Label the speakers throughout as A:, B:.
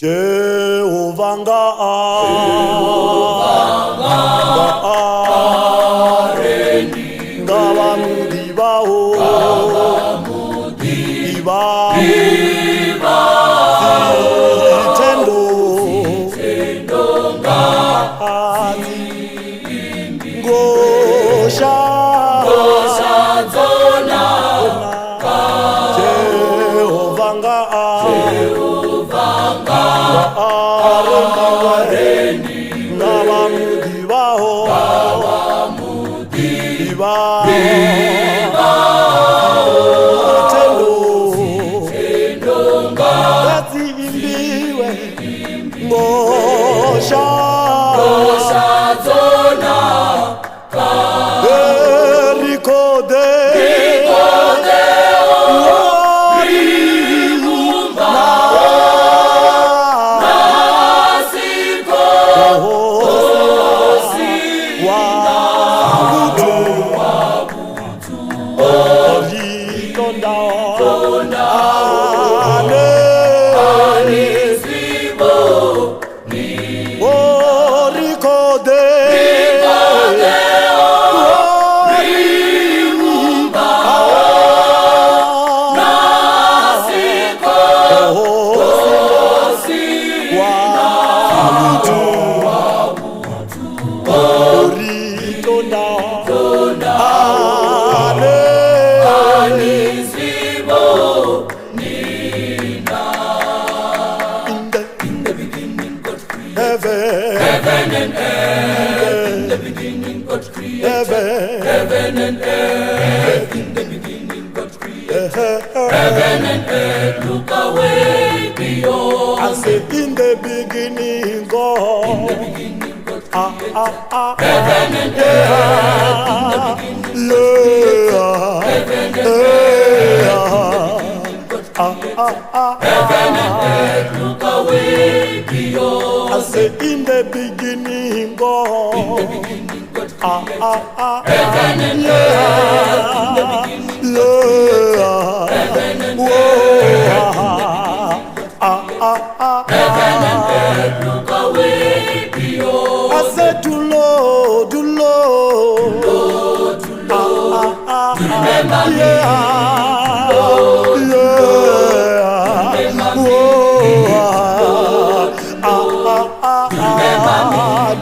A: Jehovah
B: Heaven and earth, in the beginning God created. Heaven and earth, look away beyond.
A: I said in the beginning God.
B: In the beginning God created. Heaven and earth, in the beginning God created. Heaven and earth, Heaven and earth, look away beyond.
A: I said in the beginning God.
B: In the beginning God created. Heaven and earth, in the beginning God created. Heaven and earth, Heaven and earth, look away beyond.
A: I said to Lord, to Lord,
B: to remember me.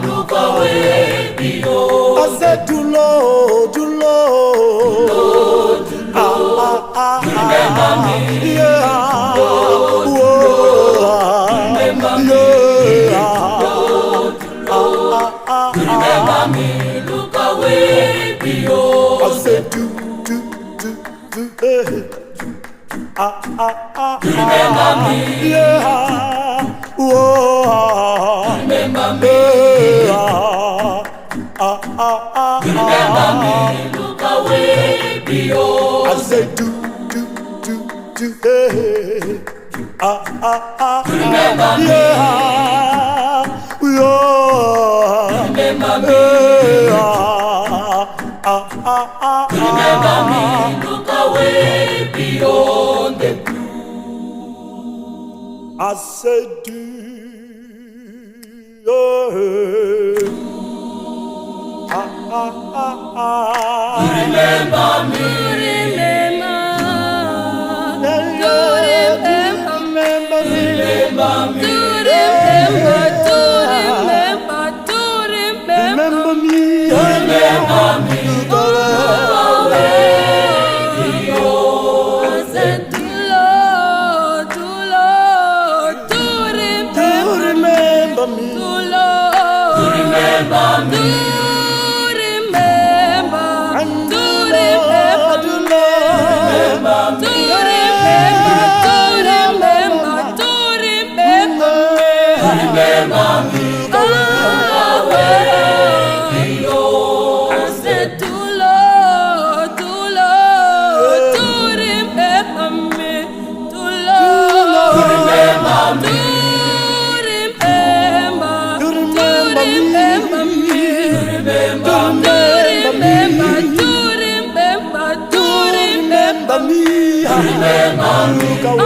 B: Look away beyond.
A: I said to Lord, to Lord,
B: remember me. Remember me. Look away beyond.
A: I said to
B: remember me. Remember me. Remember me. Look away beyond.
A: I said to
B: remember me. Remember me. Remember me. Look away beyond the blue.
A: I said to
B: remember me.
A: Remember me.
B: Remember me. Look away beyond.
C: I said to Lord, to
A: remember me.
C: to Lord,
B: To remember me. Remember me.
C: I said to Lord, to remember me, to Lord,
B: To remember me.
C: to remember me,
A: Remember me.
B: Remember me.
A: Look